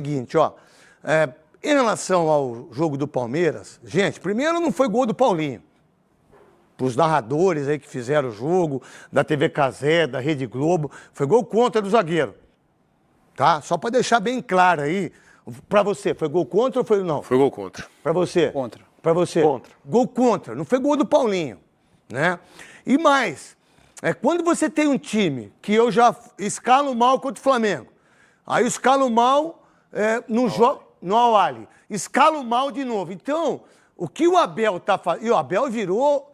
Seguinte, ó, em relação ao jogo do Palmeiras, gente, primeiro não foi gol do Paulinho. Para os narradores aí que fizeram o jogo, da TV Cazé, da Rede Globo, foi gol contra do zagueiro. Tá? Só para deixar bem claro aí, para você, foi gol contra ou foi não? Foi gol contra. Para você? Contra. Para você? Contra. Gol contra, não foi gol do Paulinho, né? E mais, quando você tem um time que eu já escalo mal contra o Flamengo, aí eu escalo mal no Al-Ahly, escalo mal de novo. Então, o que o Abel tá fazendo... E o Abel virou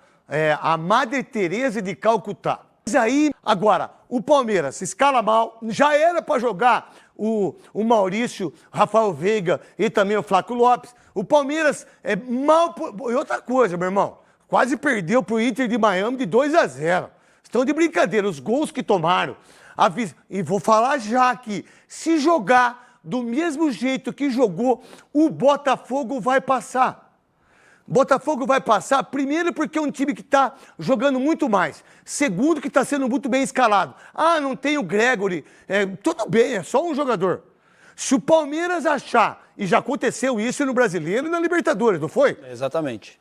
a Madre Teresa de Calcutá. Mas aí, agora, o Palmeiras escala mal, já era para jogar o Maurício, Rafael Veiga e também o Flávio Lopes. O Palmeiras é mal... E outra coisa, meu irmão, quase perdeu pro Inter de Miami de 2-0. Estão de brincadeira, os gols que tomaram. E vou falar já aqui, se jogar do mesmo jeito que jogou, o Botafogo vai passar. Botafogo vai passar, primeiro porque é um time que está jogando muito mais. Segundo, que está sendo muito bem escalado. Ah, não tem o Gregory. Tudo bem, é só um jogador. Se o Palmeiras achar, e já aconteceu isso no Brasileiro e na Libertadores, não foi? Exatamente.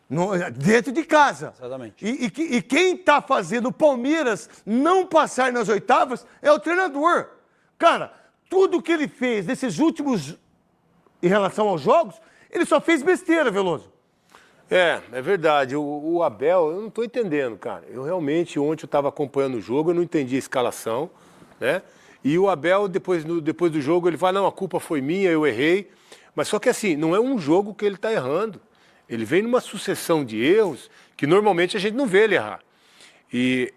Dentro de casa. Exatamente. E quem está fazendo o Palmeiras não passar nas oitavas é o treinador. Cara, tudo que ele fez nesses últimos, em relação aos jogos, ele só fez besteira, Veloso. É verdade. O Abel, eu não estou entendendo, cara. Eu realmente, ontem eu estava acompanhando o jogo, eu não entendi a escalação, né? E o Abel, depois do jogo, ele fala, não, a culpa foi minha, eu errei. Mas só que assim, não é um jogo que ele está errando. Ele vem numa sucessão de erros que normalmente a gente não vê ele errar. E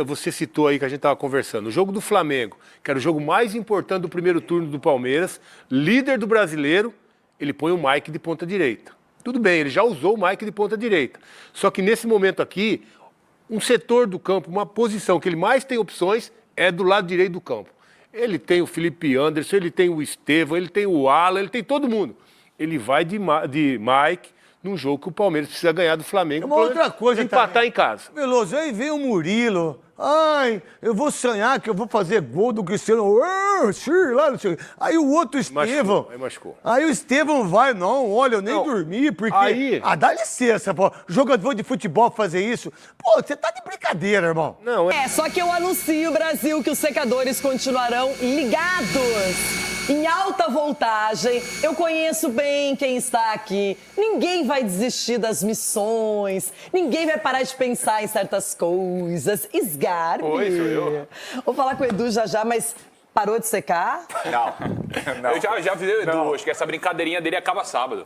você citou aí que a gente estava conversando, o jogo do Flamengo, que era o jogo mais importante do primeiro turno do Palmeiras, líder do Brasileiro, ele põe o Mike de ponta direita. Tudo bem, ele já usou o Mike de ponta direita. Só que nesse momento aqui, um setor do campo, uma posição que ele mais tem opções é do lado direito do campo. Ele tem o Felipe Anderson, ele tem o Estevão, ele tem o Alan, ele tem todo mundo. Ele vai de Mike num jogo que o Palmeiras precisa ganhar do Flamengo. Uma outra coisa empatar também. Em casa. Veloso, aí vem o Murilo. Ai, eu vou sonhar que eu vou fazer gol do Cristiano. Sim, lá, não sei. Aí o outro Estevão. Machucou. Aí o Estevão vai, não, olha, eu nem dormi, porque... Aí... dá licença, pô. Jogador de futebol fazer isso. Pô, você tá de brincadeira, irmão. Não, só que eu anuncio, Brasil, que os secadores continuarão ligados. Em alta voltagem, eu conheço bem quem está aqui. Ninguém vai desistir das missões, ninguém vai parar de pensar em certas coisas. Sgarbi. Oi, sou eu. Vou falar com o Edu já, mas parou de secar? Não. Eu já avisei o Edu hoje que essa brincadeirinha dele acaba sábado.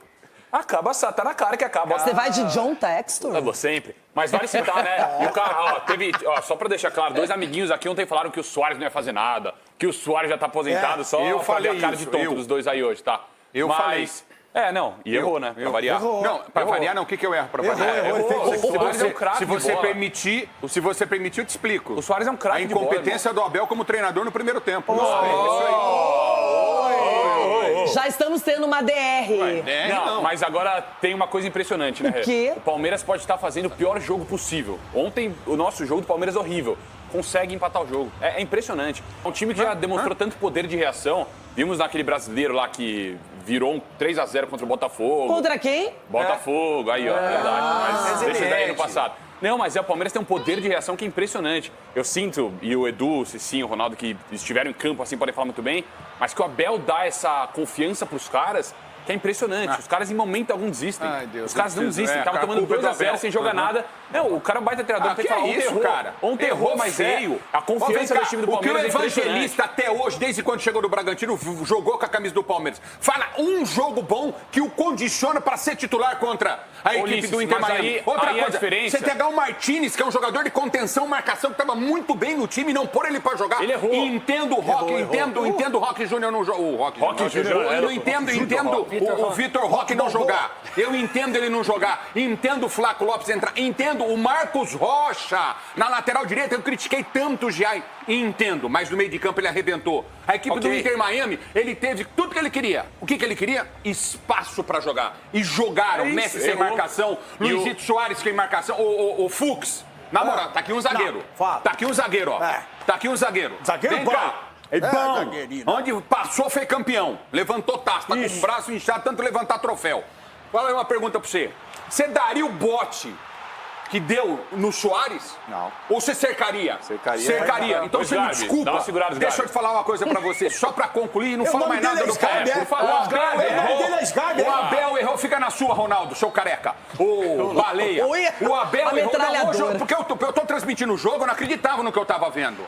Acaba sábado, tá na cara que acaba. Você vai de John Textor? Eu vou sempre. Mas vale citar, né? E o cara, só pra deixar claro, dois amiguinhos aqui ontem falaram que o Suárez não ia fazer nada, que o Suárez já tá aposentado, só eu falei a cara de tonto dos dois aí hoje, tá? Falei. Errou, né? Pra variar. Não, pra variar não, o que eu erro pra variar? O Suárez é um craque Se de você bola. permitir, eu te explico. O Suárez é um craque A de bola, incompetência do Abel como treinador no primeiro tempo. Já estamos tendo uma DR. Não, mas agora tem uma coisa impressionante, né? O quê? O Palmeiras pode estar fazendo o pior jogo possível. Ontem, o nosso jogo do Palmeiras é horrível. Consegue empatar o jogo. É impressionante. É um time que já demonstrou tanto poder de reação. Vimos naquele brasileiro lá que virou um 3-0 contra o Botafogo. Contra quem? Botafogo, aí ó, verdade. Mas deixa daí no passado. Não, mas o Palmeiras tem um poder de reação que é impressionante. Eu sinto, e o Edu, o Cicinho, o Ronaldo, que estiveram em campo assim, podem falar muito bem, mas que o Abel dá essa confiança pros caras, que é impressionante. Os caras em momento algum desistem. Ai, Deus, os caras não desistem. Estavam tomando 2-0 sem jogar nada. Não, o cara é um baita treinador. Que é isso, cara? Ontem errou, mas feio. A confiança do time do O que o Palmeiras é impressionante. Evangelista até hoje, desde quando chegou do Bragantino, jogou com a camisa do Palmeiras. Fala um jogo bom que o condiciona para ser titular contra a equipe do Inter Miami. Outra aí coisa, a diferença... você pegar o Martinez, que é um jogador de contenção, marcação, que estava muito bem no time, e não pôr ele para jogar. Ele errou. Entendo o Roque, entendo o Roque Júnior não jogar. O Roque Júnior. Eu não entendo o Vitor Roque não jogar. Eu entendo ele não jogar. Entendo o Flávio Lopes entrar. Entendo o Marcos Rocha na lateral direita. Eu critiquei tanto o Giai. Entendo, mas no meio de campo ele arrebentou. A equipe do Inter Miami, ele teve tudo que ele queria. O que ele queria? Espaço pra jogar. E jogaram. Messi sem marcação, Luizito Soares sem marcação, o Fux. Na moral, tá aqui um zagueiro. Tá aqui um zagueiro, ó. Tá aqui um zagueiro. Zagueiro Vem bom. cá. É bom. zagueirinho. Onde passou, foi campeão. Levantou taça, tá com o braço inchado, tanto levantar troféu. Fala aí uma pergunta pra você. Você daria o bote que deu no Soares? Não. Ou você cercaria? Cercaria. Cercaria. Então Pois, você me Gabi, desculpa. dá uma segurada, Deixa Gabi. eu te falar uma coisa pra você, só pra concluir, não fala nome mais nada dele é do Sgabi, cara. é? Por favor, O o Abel nome dele é Sgabi, errou. O é? Abel errou, fica na sua, Ronaldo, seu careca. O baleia. O Abel A errou. Não, metralhadora. hoje, porque eu tô transmitindo o jogo, eu não acreditava no que eu tava vendo.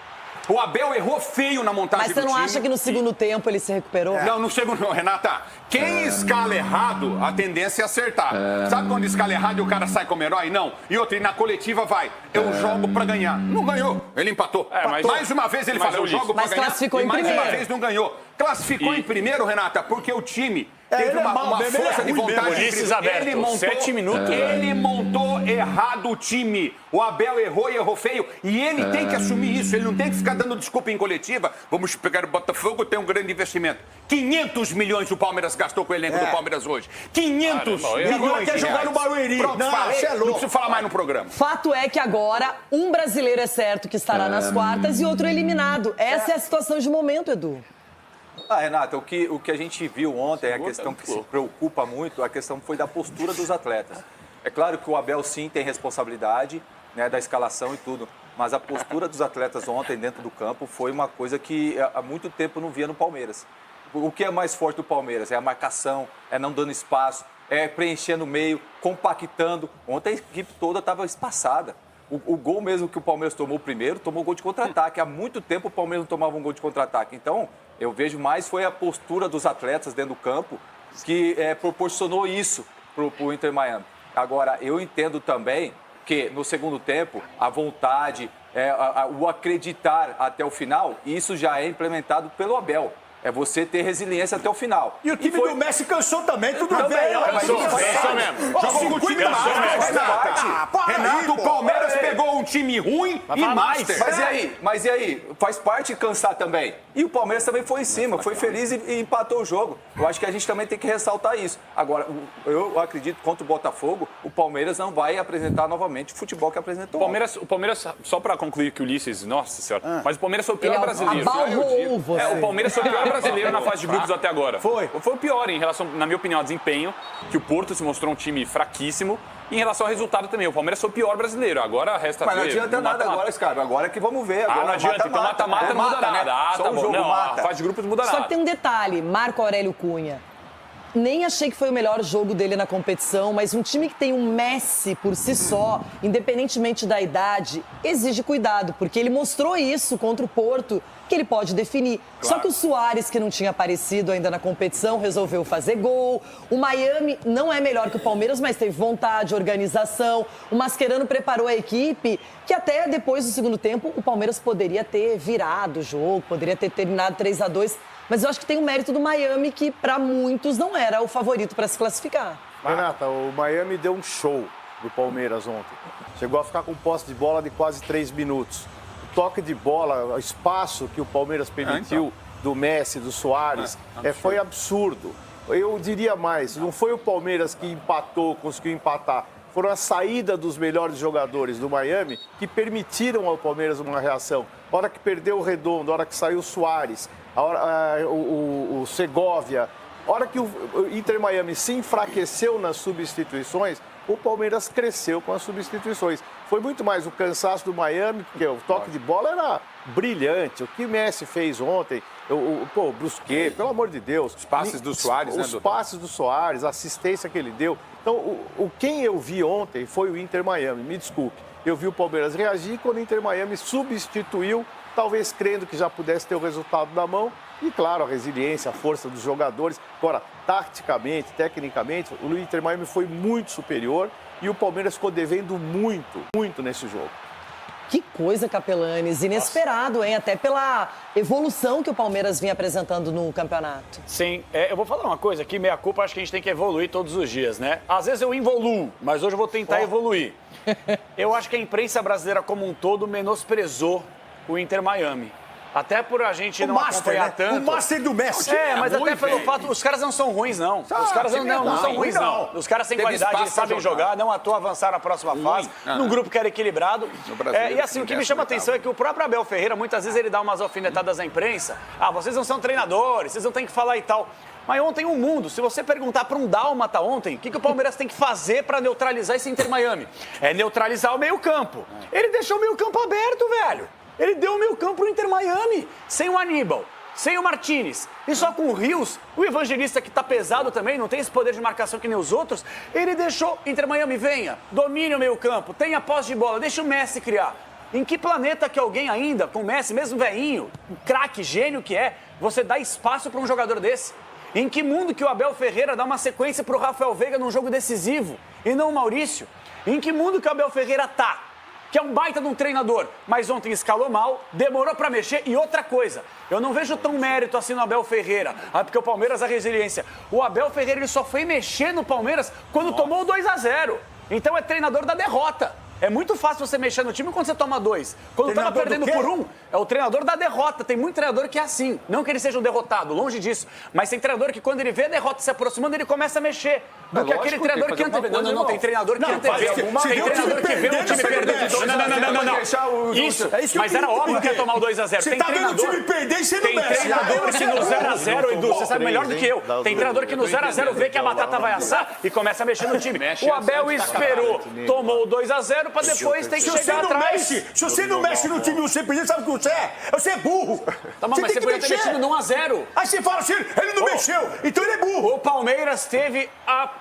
O Abel errou feio na montagem Mas do você time. não acha que no segundo tempo ele se recuperou? Não, no segundo não, Renata. Quem escala errado, a tendência é acertar. Sabe quando escala errado e o cara sai como herói? Não. E outra, e na coletiva vai, eu jogo pra ganhar. Não ganhou, ele empatou. Mais uma vez ele fala, eu jogo pra Mas ganhar. classificou e em mais primeiro. uma vez não ganhou. Classificou em primeiro, Renata, porque o time teve ele é uma mal mesmo, ele é força de ruim vontade. mesmo. Ulisses aberto, 7 minutos. Ele montou errado o time. O Abel errou e errou feio. E ele tem que assumir isso. Ele não tem que ficar dando desculpa em coletiva. Vamos pegar o Botafogo, tem um grande investimento. 500 milhões o Palmeiras gastou com o elenco do Palmeiras hoje. 500 Caramba, milhões agora quer de jogar reais. no Barueri. Pronto, Não, falei. você é louco. Não preciso falar mais no programa. Fato é que agora um brasileiro é certo que estará nas quartas e outro eliminado. Essa é a situação de momento, Edu. Renata, o que a gente viu ontem, a questão que se preocupa muito, a questão foi da postura dos atletas. É claro que o Abel, sim, tem responsabilidade, né, da escalação e tudo, mas a postura dos atletas ontem dentro do campo foi uma coisa que há muito tempo não via no Palmeiras. O que é mais forte do Palmeiras? É a marcação, é não dando espaço, é preenchendo o meio, compactando. Ontem a equipe toda estava espaçada. O gol mesmo que o Palmeiras tomou primeiro, tomou gol de contra-ataque. Há muito tempo o Palmeiras não tomava um gol de contra-ataque. Então, eu vejo mais foi a postura dos atletas dentro do campo que proporcionou isso para o Inter Miami. Agora, eu entendo também que no segundo tempo, a vontade, o acreditar até o final, isso já é implementado pelo Abel. É você ter resiliência até o final. E o time do Messi cansou também, tudo Também, bem. mas Cansou mesmo. Jogou com o time master. Renato, o Palmeiras pegou um time ruim e master. Mas e aí? Faz parte cansar também. E o Palmeiras também foi em cima, foi feliz e empatou o jogo. Eu acho que a gente também tem que ressaltar isso. Agora, eu acredito que contra o Botafogo, o Palmeiras não vai apresentar novamente o futebol que apresentou. O Palmeiras, só pra concluir que o Ulisses, nossa senhora, mas o Palmeiras foi o pior Ele brasileiro. abalroou você. O Palmeiras foi o pior brasileiro na fase de grupos até agora. Foi o pior em relação, na minha opinião, ao desempenho, que o Porto se mostrou um time fraquíssimo. E em relação ao resultado também, o Palmeiras foi o pior brasileiro. Agora resta Mas não ver. adianta nada agora, Scarpa. Agora é que vamos ver. Agora Não adianta. Então mata-mata não muda nada. Só Tá um bom. jogo Não, mata. a fase de grupos não muda Só nada. que tem um detalhe, Marco Aurélio Cunha. Nem achei que foi o melhor jogo dele na competição, mas um time que tem um Messi por si só, independentemente da idade, exige cuidado, porque ele mostrou isso contra o Porto, que ele pode definir. Só que o Soares, que não tinha aparecido ainda na competição, resolveu fazer gol. O Miami não é melhor que o Palmeiras, mas teve vontade, organização. O Mascherano preparou a equipe, que até depois do segundo tempo, o Palmeiras poderia ter virado o jogo, poderia ter terminado 3-2. Mas eu acho que tem o mérito do Miami, que para muitos não era o favorito para se classificar. Renata, o Miami deu um show do Palmeiras ontem. Chegou a ficar com posse de bola de quase 3 minutos. O toque de bola, o espaço que o Palmeiras permitiu do Messi, do Soares, foi absurdo. Eu diria mais, não foi o Palmeiras que empatou, conseguiu empatar. Foram a saída dos melhores jogadores do Miami que permitiram ao Palmeiras uma reação. A hora que perdeu o Redondo, a hora que saiu o Soares, o Segovia, a hora que o Inter Miami se enfraqueceu nas substituições, o Palmeiras cresceu com as substituições. Foi muito mais o cansaço do Miami, porque o toque de bola era brilhante. O que o Messi fez ontem, o Busquets, pelo amor de Deus. Os passes do Soares, Os passes do Soares, a assistência que ele deu. Então, quem eu vi ontem foi o Inter Miami, me desculpe. Eu vi o Palmeiras reagir quando o Inter Miami substituiu, talvez crendo que já pudesse ter o resultado na mão. E, claro, a resiliência, a força dos jogadores. Agora, taticamente, tecnicamente, o Inter Miami foi muito superior e o Palmeiras ficou devendo muito nesse jogo. Que coisa, Capelanes, inesperado, hein? Até pela evolução que o Palmeiras vinha apresentando no campeonato. Sim, eu vou falar uma coisa aqui, meia culpa, acho que a gente tem que evoluir todos os dias, né? Às vezes eu involuo, mas hoje eu vou tentar evoluir. Eu acho que a imprensa brasileira como um todo menosprezou o Inter Miami. Até por a gente O não Master, acompanhar né? tanto. O Master do Messi. É, mas ruim, até pelo velho. fato, os caras não são ruins, não. Os caras não são ruins, não. Os caras têm Teve qualidade, espaço eles sabem pra jogar. jogar, não à toa avançar na próxima fase, num grupo que era equilibrado. brasileiro E assim, o que me chama a atenção é que o próprio Abel Ferreira, muitas vezes ele dá umas alfinetadas à imprensa. Ah, vocês não são treinadores, vocês não têm que falar e tal. Mas ontem o mundo, se você perguntar para um dálmata ontem, o que o Palmeiras tem que fazer para neutralizar esse Inter Miami? É neutralizar o meio-campo. Ele deixou o meio-campo aberto, velho. Ele deu o meio-campo pro Inter Miami, sem o Aníbal, sem o Martínez. E só com o Rios, o Evangelista que tá pesado também, não tem esse poder de marcação que nem os outros, ele deixou Inter Miami, venha, domine o meio-campo, tenha posse de bola, deixa o Messi criar. Em que planeta que alguém ainda, com o Messi, mesmo velhinho, um craque, gênio que é, você dá espaço para um jogador desse? Em que mundo que o Abel Ferreira dá uma sequência pro Rafael Veiga num jogo decisivo e não o Maurício? Em que mundo que o Abel Ferreira tá? Que é um baita de um treinador, mas ontem escalou mal, demorou pra mexer. E outra coisa, eu não vejo tão mérito assim no Abel Ferreira, porque o Palmeiras, a resiliência. O Abel Ferreira ele só foi mexer no Palmeiras quando tomou o 2-0. Então é treinador da derrota. É muito fácil você mexer no time quando você toma 2. Quando tava perdendo por 1, é o treinador da derrota. Tem muito treinador que é assim. Não que ele seja um derrotado, longe disso. Mas tem treinador que quando ele vê a derrota se aproximando, ele começa a mexer. Do que aquele treinador que antevê. Não, tem treinador que antevê. Tem treinador que vê o time perder de 2-0. Não. Isso, mas era óbvio que ia tomar o 2-0. Você tá vendo o time perder e você não mexe. Tem treinador que no 0-0, Edu, você sabe melhor do que eu. Tem treinador que no 0-0 vê que a batata vai assar e começa a mexer no time. O Abel esperou, tomou o 2-0 pra depois ter que chegar atrás. Se você não mexe no time e você perder, sabe o que você é? Você é burro. Tá bom, mas você podia ter mexido no 1-0. Aí você fala assim, ele não mexeu, então ele é burro. O Palmeiras teve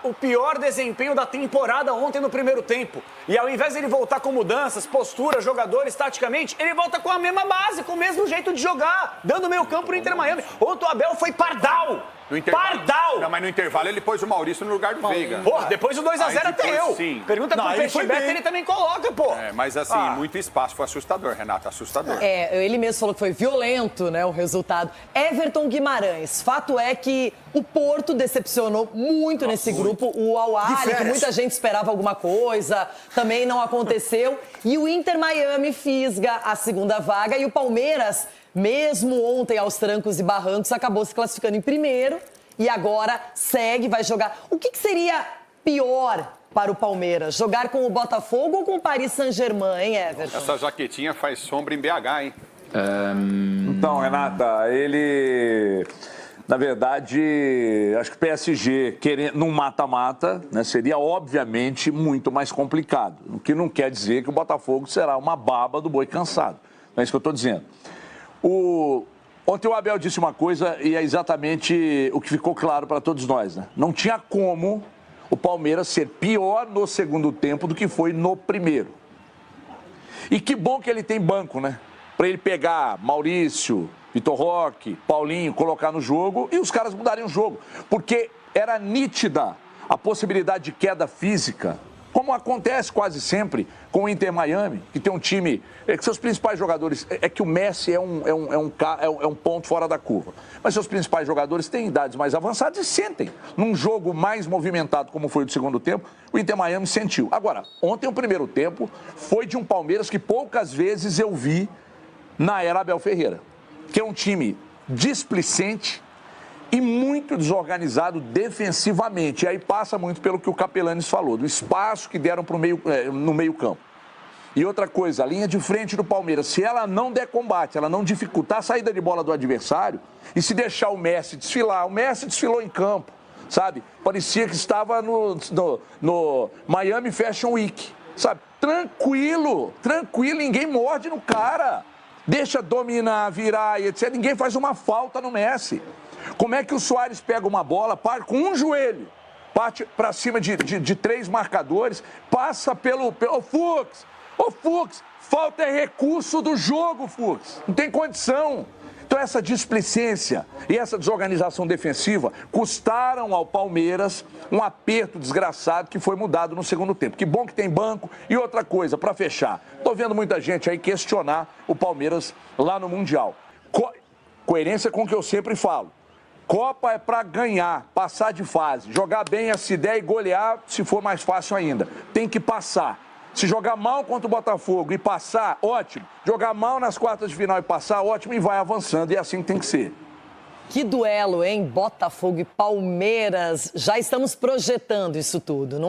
o pior desempenho da temporada ontem no primeiro tempo. E ao invés de ele voltar com mudanças, postura, jogadores, taticamente, ele volta com a mesma base, com o mesmo jeito de jogar, dando meio campo pro Inter Miami. Ontem o Abel foi pardal. Pardal! Não, mas no intervalo ele pôs o Maurício no lugar do Veiga. Porra, depois do 2-0 até eu. Sim. Pergunta pro Peixe Beto, ele também coloca, pô. É, mas assim, muito espaço. Foi assustador, Renato, assustador. Ele mesmo falou que foi violento, né, o resultado. Everton Guimarães, fato é que o Porto decepcionou muito nesse grupo. O Al-Ahly, que muita gente esperava alguma coisa, também não aconteceu. E o Inter Miami fisga a segunda vaga e o Palmeiras, mesmo ontem aos trancos e barrancos, acabou se classificando em primeiro e agora segue, vai jogar. O que seria pior para o Palmeiras? Jogar com o Botafogo ou com o Paris Saint-Germain, hein, Everton? Essa jaquetinha faz sombra em BH, hein? Então, Renata, ele... Na verdade, acho que o PSG, num mata-mata, né, seria obviamente muito mais complicado. O que não quer dizer que o Botafogo será uma baba do boi cansado. Não é isso que eu estou dizendo. Ontem o Abel disse uma coisa e é exatamente o que ficou claro para todos nós, né? Não tinha como o Palmeiras ser pior no segundo tempo do que foi no primeiro. E que bom que ele tem banco, né? Para ele pegar Maurício, Vitor Roque, Paulinho, colocar no jogo e os caras mudarem o jogo. Porque era nítida a possibilidade de queda física, como acontece quase sempre com o Inter Miami, que tem um time, que seus principais jogadores, é que o Messi é um ponto fora da curva, mas seus principais jogadores têm idades mais avançadas e sentem. Num jogo mais movimentado como foi o do segundo tempo, o Inter Miami sentiu. Agora, ontem o primeiro tempo foi de um Palmeiras que poucas vezes eu vi na era Abel Ferreira, que é um time displicente e muito desorganizado defensivamente. E aí passa muito pelo que o Capelanes falou, do espaço que deram no meio-campo. E outra coisa, a linha de frente do Palmeiras, se ela não der combate, ela não dificultar a saída de bola do adversário e se deixar o Messi desfilar, o Messi desfilou em campo, sabe? Parecia que estava no Miami Fashion Week, sabe? Tranquilo, ninguém morde no cara. Deixa dominar, virar e etc. Ninguém faz uma falta no Messi. Como é que o Suárez pega uma bola, para com um joelho, parte para cima de três marcadores, passa pelo Fux. Ô, Fux, falta recurso do jogo, Fux. Não tem condição. Então essa displicência e essa desorganização defensiva custaram ao Palmeiras um aperto desgraçado que foi mudado no segundo tempo. Que bom que tem banco. E outra coisa, para fechar, estou vendo muita gente aí questionar o Palmeiras lá no Mundial. Coerência com o que eu sempre falo. Copa é para ganhar, passar de fase, jogar bem essa ideia e golear se for mais fácil ainda. Tem que passar. Se jogar mal contra o Botafogo e passar, ótimo. Jogar mal nas quartas de final e passar, ótimo, e vai avançando. E é assim que tem que ser. Que duelo, hein? Botafogo e Palmeiras. Já estamos projetando isso tudo, não